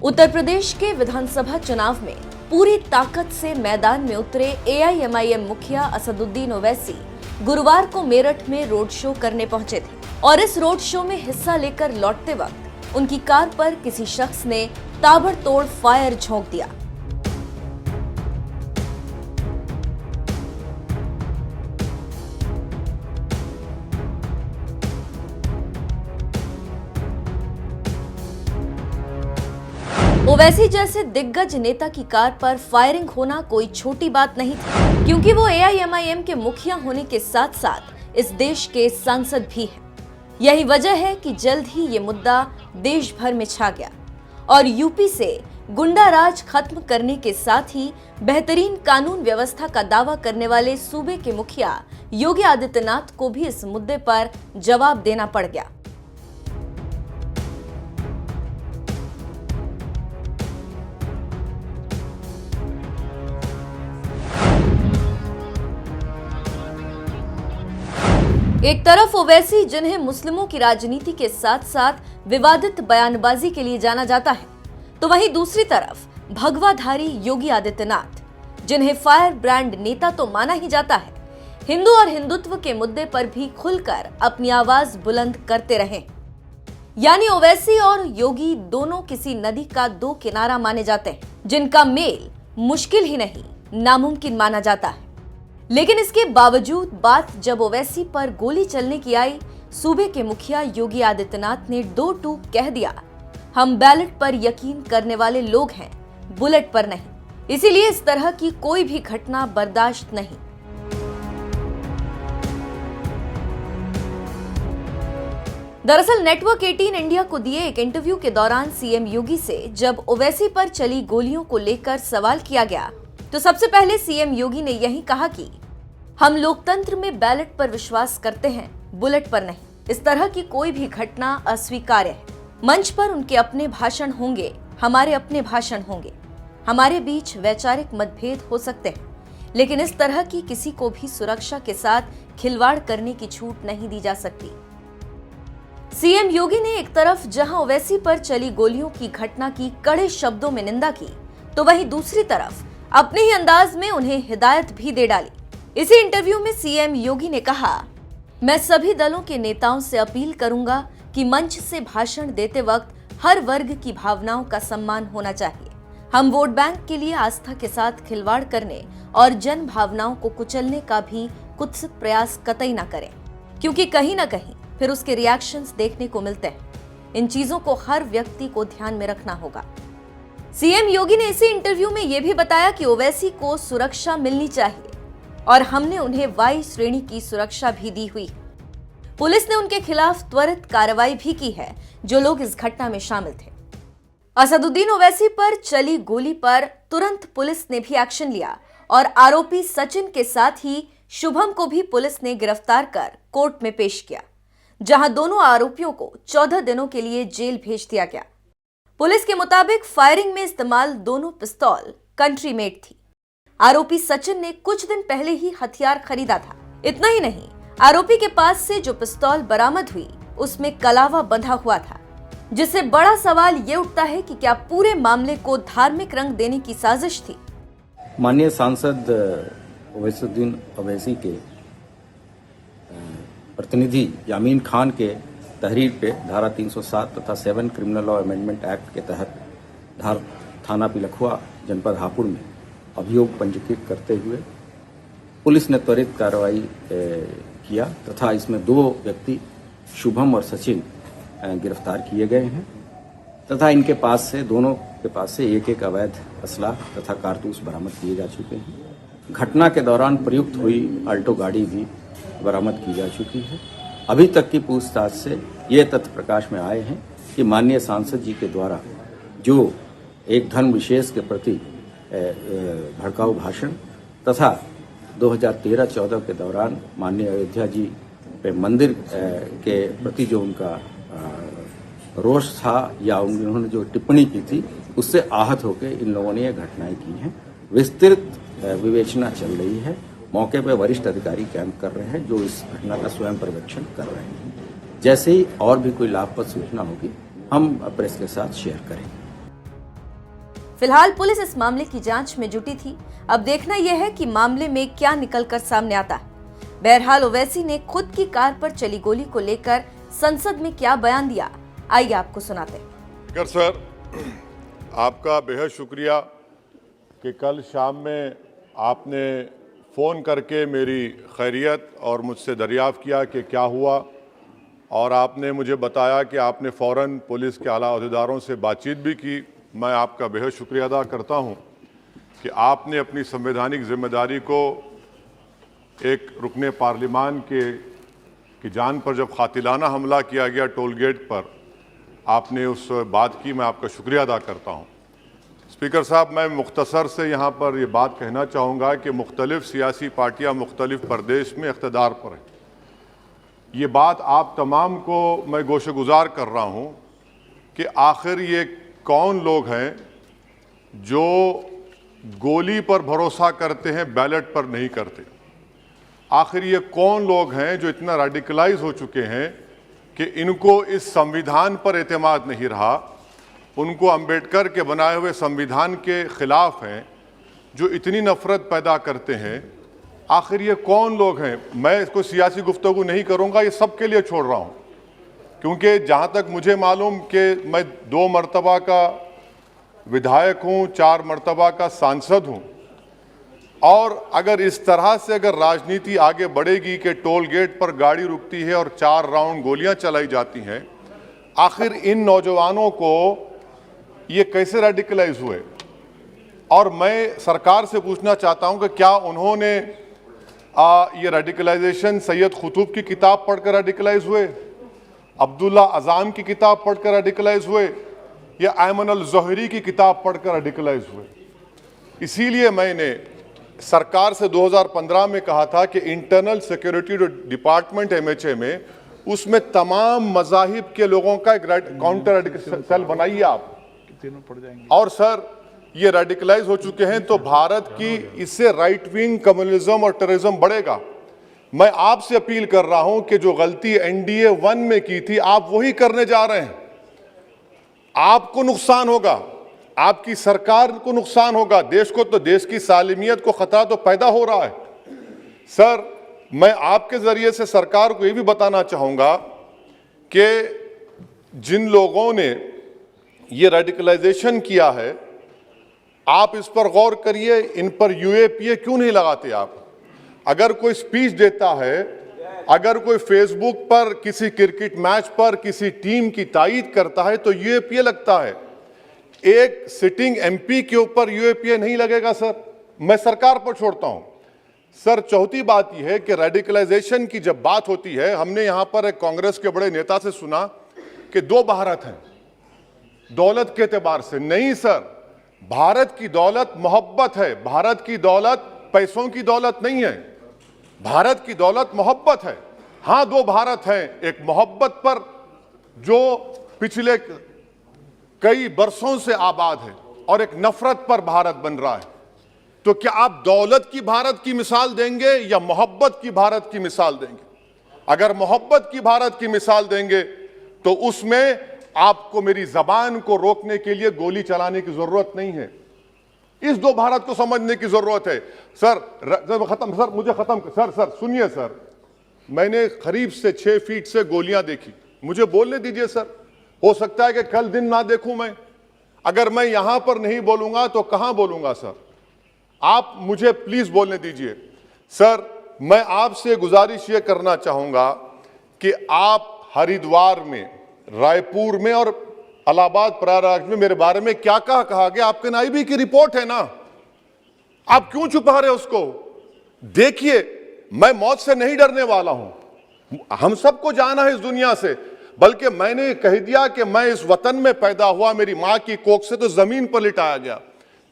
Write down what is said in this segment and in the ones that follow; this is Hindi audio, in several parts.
उत्तर प्रदेश के विधानसभा चुनाव में पूरी ताकत से मैदान में उतरे एआईएमआईएम मुखिया असदुद्दीन ओवैसी गुरुवार को मेरठ में रोड शो करने पहुंचे थे और इस रोड शो में हिस्सा लेकर लौटते वक्त उनकी कार पर किसी शख्स ने ताबड़तोड़ फायर झोंक दिया। ओवैसी जैसे दिग्गज नेता की कार पर फायरिंग होना कोई छोटी बात नहीं थी, क्योंकि वो एआईएमआईएम के मुखिया होने के साथ साथ इस देश के सांसद भी हैं। यही वजह है कि जल्द ही ये मुद्दा देश भर में छा गया और यूपी से गुंडा राज खत्म करने के साथ ही बेहतरीन कानून व्यवस्था का दावा करने वाले सूबे के मुखिया योगी आदित्यनाथ को भी इस मुद्दे पर जवाब देना पड़ गया। एक तरफ ओवैसी जिन्हें मुस्लिमों की राजनीति के साथ साथ विवादित बयानबाजी के लिए जाना जाता है, तो वहीं दूसरी तरफ भगवाधारी योगी आदित्यनाथ जिन्हें फायर ब्रांड नेता तो माना ही जाता है, हिंदू और हिंदुत्व के मुद्दे पर भी खुलकर अपनी आवाज बुलंद करते रहे। यानी ओवैसी और योगी दोनों किसी नदी का दो किनारा माने जाते हैं, जिनका मेल मुश्किल ही नहीं नामुमकिन माना जाता है। लेकिन इसके बावजूद बात जब ओवैसी पर गोली चलने की आई, सूबे के मुखिया योगी आदित्यनाथ ने दो टूक कह दिया, हम बैलेट पर यकीन करने वाले लोग हैं, बुलेट पर नहीं। इसीलिए इस तरह की कोई भी घटना बर्दाश्त नहीं। दरअसल नेटवर्क 18 इंडिया को दिए एक इंटरव्यू के दौरान सीएम योगी से जब ओवैसी पर चली गोलियों को लेकर सवाल किया गया, तो सबसे पहले सीएम योगी ने यही कहा कि हम लोकतंत्र में बैलेट पर विश्वास करते हैं, बुलेट पर नहीं। इस तरह की कोई भी घटना अस्वीकार्य है। मंच पर उनके अपने भाषण होंगे, हमारे अपने भाषण होंगे, हमारे बीच वैचारिक मतभेद हो सकते हैं, लेकिन इस तरह की किसी को भी सुरक्षा के साथ खिलवाड़ करने की छूट नहीं दी जा सकती। सीएम योगी ने एक तरफ जहां ओवैसी पर चली गोलियों की घटना की कड़े शब्दों में निंदा की, तो वहीं दूसरी तरफ अपने ही अंदाज में उन्हें हिदायत भी दे डाली। इसी इंटरव्यू में सीएम योगी ने कहा, मैं सभी दलों के नेताओं से अपील करूंगा कि मंच से भाषण देते वक्त हर वर्ग की भावनाओं का सम्मान होना चाहिए। हम वोट बैंक के लिए आस्था के साथ खिलवाड़ करने और जन भावनाओं को कुचलने का भी कुत्सित प्रयास कतई न करें, क्योंकि कहीं न कहीं फिर उसके रिएक्शंस देखने को मिलते हैं। इन चीजों को हर व्यक्ति को ध्यान में रखना होगा। सीएम योगी ने इसी इंटरव्यू में यह भी बताया कि ओवैसी को सुरक्षा मिलनी चाहिए और हमने उन्हें वाई श्रेणी की सुरक्षा भी दी हुई। पुलिस ने उनके खिलाफ त्वरित कार्रवाई भी की है जो लोग इस घटना में शामिल थे। असदुद्दीन ओवैसी पर चली गोली पर तुरंत पुलिस ने भी एक्शन लिया और आरोपी सचिन के साथ ही शुभम को भी पुलिस ने गिरफ्तार कर कोर्ट में पेश किया, जहां दोनों आरोपियों को 14 दिनों के लिए जेल भेज दिया गया। पुलिस के मुताबिक फायरिंग में इस्तेमाल दोनों पिस्तौल कंट्री मेड थी। आरोपी सचिन ने कुछ दिन पहले ही हथियार खरीदा था। इतना ही नहीं, आरोपी के पास से जो पिस्तौल बरामद हुई उसमें कलावा बंधा हुआ था, जिससे बड़ा सवाल ये उठता है कि क्या पूरे मामले को धार्मिक रंग देने की साजिश थी। माननीय सांसद ओवैसुद्दीन ओवैसी के प्रतिनिधि यामीन खान के तहरीर पे धारा 307 तथा 7 क्रिमिनल लॉ अमेंडमेंट एक्ट के तहत थाना पिलखुआ जनपद हापुड़ में अभियोग पंजीकृत करते हुए पुलिस ने त्वरित कार्रवाई किया तथा इसमें दो व्यक्ति शुभम और सचिन गिरफ्तार किए गए हैं तथा इनके पास से दोनों के पास से एक अवैध असला तथा कारतूस बरामद किए जा चुके हैं। घटना के दौरान प्रयुक्त हुई अल्टो गाड़ी भी बरामद की जा चुकी है। अभी तक की पूछताछ से ये तथ्य प्रकाश में आए हैं कि माननीय सांसद जी के द्वारा जो एक धर्म विशेष के प्रति भड़काऊ भाषण तथा 2013-14 के दौरान माननीय अयोध्या जी पे मंदिर के प्रति जो उनका रोष था या उन्होंने जो टिप्पणी की थी, उससे आहत होकर इन लोगों ने ये घटनाएं की हैं। विस्तृत विवेचना चल रही है। मौके पर वरिष्ठ अधिकारी कैंप कर रहे हैं जो इस घटना का स्वयं पर्यवेक्षण कर रहे हैं। जैसे ही और भी कोई लाभप्रद सूचना होगी हम प्रेस के साथ शेयर करेंगे। फिलहाल पुलिस इस मामले की जांच में जुटी थी। अब देखना यह है कि मामले में क्या निकलकर सामने आता है। बहरहाल ओवैसी ने खुद की कार पर चली गोली को लेकर संसद में क्या बयान दिया, आइए आपको सुनाते हैं। सर, आपका बेहद शुक्रिया कि कल शाम में आपने फ़ोन करके मेरी खैरियत और मुझसे दरियाफ़्त किया कि क्या हुआ, और आपने मुझे बताया कि आपने फ़ौरन पुलिस के आला अहदेदारों से बातचीत भी की। मैं आपका बेहद शुक्रिया अदा करता हूं कि आपने अपनी संवैधानिक जिम्मेदारी को एक रुकने पार्लिमान की जान पर जब कातिलाना हमला किया गया टोल गेट पर, आपने उस बात की मैं आपका शुक्रिया अदा करता हूं। स्पीकर साहब, मैं मुख्तसर से यहाँ पर ये बात कहना चाहूँगा कि मुख्तलिफ़ सियासी पार्टियाँ मुख्तलिफ़ प्रदेश में इक़्तिदार पर हैं। ये बात आप तमाम को मैं गोशेगुजार कर रहा हूँ कि आखिर ये कौन लोग हैं जो गोली पर भरोसा करते हैं, बैलेट पर नहीं करते। आखिर ये कौन लोग हैं जो इतना रेडिकलाइज हो चुके हैं कि इनको इस संविधान पर एतमाद नहीं रहा, उनको अंबेडकर के बनाए हुए संविधान के खिलाफ हैं, जो इतनी नफरत पैदा करते हैं। आखिर ये कौन लोग हैं? मैं इसको सियासी गुफ्तगू नहीं करूंगा, ये सब के लिए छोड़ रहा हूं, क्योंकि जहां तक मुझे मालूम कि मैं 2 मरतबा का विधायक हूं, 4 मरतबा का सांसद हूं, और अगर इस तरह से अगर राजनीति आगे बढ़ेगी कि टोल गेट पर गाड़ी रुकती है और 4 राउंड गोलियां चलाई जाती हैं, आखिर इन नौजवानों को ये कैसे रेडिकलाइज हुए? और मैं सरकार से पूछना चाहता हूं कि क्या उन्होंने ये रेडिकलाइजेशन सैयद कुतुब की किताब पढ़कर रेडिकलाइज हुए, अब्दुल्ला अज़ाम की किताब पढ़कर रेडिकलाइज हुए, या अयमन अल ज़ोहरी की किताब पढ़कर रेडिकलाइज हुए? इसीलिए मैंने सरकार से 2015 में कहा था कि इंटरनल सिक्योरिटी डिपार्टमेंट MHA में उसमें तमाम मज़ाहिब के लोगों का एक काउंटर रेडिकल सेल बनाइए आप। और सर, ये रेडिकलाइज हो चुके हैं तो भारत की इससे राइट विंग कम्युनिज्म और टेररिज्म बढ़ेगा। मैं आपसे अपील कर रहा हूं कि जो गलती NDA 1 में की थी आप वही करने जा रहे हैं। आपको नुकसान होगा, आपकी सरकार को नुकसान होगा, देश को तो, देश की सालिमियत को खतरा तो पैदा हो रहा है। सर, मैं आपके जरिए से सरकार को यह भी बताना चाहूंगा कि जिन लोगों ने ये रेडिकलाइजेशन किया है, आप इस पर गौर करिए, इन पर UAPA क्यों नहीं लगाते आप? अगर कोई स्पीच देता है, अगर कोई फेसबुक पर किसी क्रिकेट मैच पर किसी टीम की तायीद करता है तो UAPA लगता है। एक सिटिंग MP के ऊपर UAPA नहीं लगेगा सर। मैं सरकार पर छोड़ता हूं। सर, चौथी बात यह है कि रेडिकलाइजेशन की जब बात होती है, हमने यहां पर एक कांग्रेस के बड़े नेता से सुना कि 2 भारत हैं दौलत के एतबार से। नहीं सर, भारत की दौलत मोहब्बत है। भारत की दौलत पैसों की दौलत नहीं है, भारत की दौलत मोहब्बत है। हां, 2 भारत हैं, एक मोहब्बत पर जो पिछले कई बरसों से आबाद है, और एक नफरत पर भारत बन रहा है। तो क्या आप दौलत की भारत की मिसाल देंगे या मोहब्बत की भारत की मिसाल देंगे? अगर मोहब्बत की भारत की मिसाल देंगे तो उसमें आपको मेरी जबान को रोकने के लिए गोली चलाने की जरूरत नहीं है। इस 2 भारत को समझने की जरूरत है। सर, सर सुनिए सर, मैंने करीब से 6 फीट से गोलियां देखी, मुझे बोलने दीजिए सर। हो सकता है कि कल दिन ना देखूं मैं। अगर मैं यहां पर नहीं बोलूंगा तो कहां बोलूंगा सर? आप मुझे प्लीज बोलने दीजिए। सर, मैं आपसे गुजारिश ये करना चाहूंगा कि आप हरिद्वार में, रायपुर में और इलाहाबाद प्रयागराज में मेरे बारे में क्या कहा गया? आपके नाईबी की रिपोर्ट है ना, आप क्यों छुपा रहे उसको? देखिए, मैं मौत से नहीं डरने वाला हूं, हम सबको जाना है इस दुनिया से। बल्कि मैंने कह दिया कि मैं इस वतन में पैदा हुआ, मेरी मां की कोख से तो जमीन पर लिटाया गया।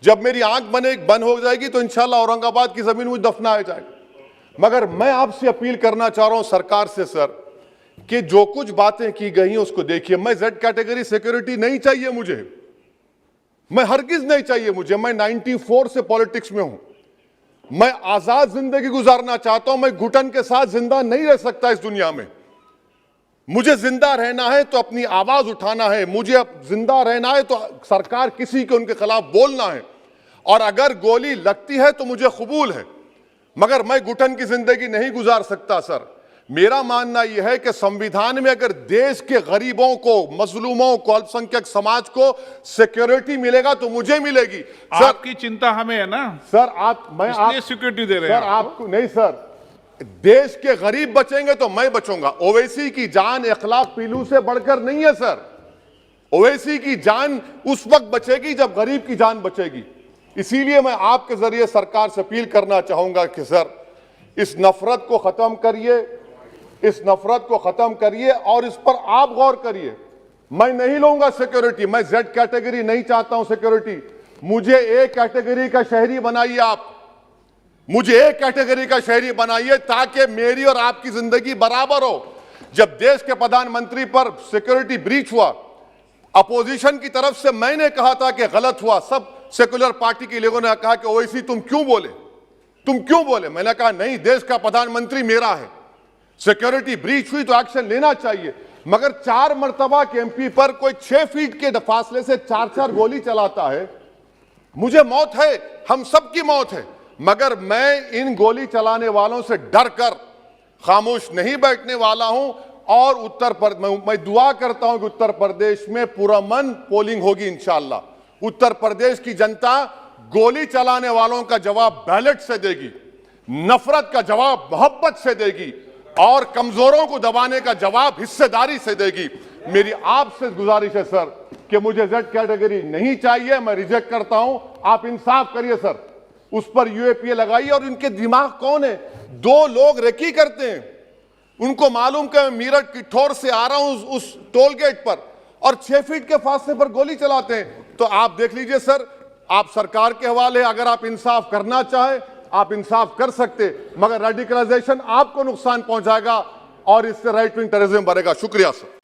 जब मेरी आंख बंद हो जाएगी तो इंशाल्लाह औरंगाबाद की जमीन मुझे दफनाया जाएगा। मगर मैं आपसे अपील करना चाह रहा हूं सरकार से सर, कि जो कुछ बातें की गई हैं उसको देखिए। मैं Z कैटेगरी सिक्योरिटी नहीं चाहिए मुझे, मैं हरगिज नहीं चाहिए मुझे। मैं 94 से पॉलिटिक्स में हूं, मैं आजाद जिंदगी गुजारना चाहता हूं। मैं घुटन के साथ जिंदा नहीं रह सकता इस दुनिया में। मुझे जिंदा रहना है तो अपनी आवाज उठाना है, मुझे अब जिंदा रहना है तो सरकार किसी के उनके खिलाफ बोलना है, और अगर गोली लगती है तो मुझे कबूल है, मगर मैं घुटन की जिंदगी नहीं गुजार सकता। सर, मेरा मानना यह है कि संविधान में अगर देश के गरीबों को, मजलूमों को, अल्पसंख्यक समाज को सिक्योरिटी मिलेगा तो मुझे मिलेगी। सर, आपकी चिंता हमें है ना सर, मैं इसलिए सिक्योरिटी दे रहे हैं। सर आपको नहीं सर, देश के गरीब बचेंगे तो मैं बचूंगा। ओवैसी की जान इखलाक पीलू से बढ़कर नहीं है सर। ओवैसी की जान उस वक्त बचेगी जब गरीब की जान बचेगी। इसीलिए मैं आपके जरिए सरकार से अपील करना चाहूंगा कि सर, इस नफरत को खत्म करिए, इस नफरत को खत्म करिए और इस पर आप गौर करिए। मैं नहीं लूंगा सिक्योरिटी, मैं जेड कैटेगरी नहीं चाहता हूं सिक्योरिटी। मुझे ए कैटेगरी का शहरी बनाइए, आप मुझे ए कैटेगरी का शहरी बनाइए ताकि मेरी और आपकी जिंदगी बराबर हो। जब देश के प्रधानमंत्री पर सिक्योरिटी ब्रीच हुआ, अपोजिशन की तरफ से मैंने कहा था कि गलत हुआ, सब सेकुलर पार्टी के लोगों ने कहा कि ओवैसी तुम क्यों बोले, तुम क्यों बोले। मैंने कहा नहीं, देश का प्रधानमंत्री मेरा है, सिक्योरिटी ब्रीच हुई तो एक्शन लेना चाहिए। मगर 4 मर्तबा के एमपी पर कोई 6 फीट के फासले से 4-4 गोली चलाता है। मुझे मौत है, हम सबकी मौत है, मगर मैं इन गोली चलाने वालों से डर कर खामोश नहीं बैठने वाला हूं। और मैं दुआ करता हूं कि उत्तर प्रदेश में पुरअमन पोलिंग होगी इंशाअल्लाह। उत्तर प्रदेश की जनता गोली चलाने वालों का जवाब बैलेट से देगी, नफरत का जवाब मोहब्बत से देगी और कमजोरों को दबाने का जवाब हिस्सेदारी से देगी। मेरी आपसे गुजारिश है सर कि मुझे जेड कैटेगरी नहीं चाहिए, मैं रिजेक्ट करता हूं। आप इंसाफ करिए सर, उस पर यूएपीए लगाइए। और इनके दिमाग कौन है? 2 लोग रेकी करते हैं, उनको मालूम कि मैं मीरठ की ठोर से आ रहा हूं उस टोल गेट पर, और 6 फीट के फासले पर गोली चलाते हैं। तो आप देख लीजिए सर, आप सरकार के हवाले, अगर आप इंसाफ करना चाहें आप इंसाफ कर सकते, मगर रेडिकलाइजेशन आपको नुकसान पहुंचाएगा और इससे राइट विंग टेररिज्म बढ़ेगा। शुक्रिया सर।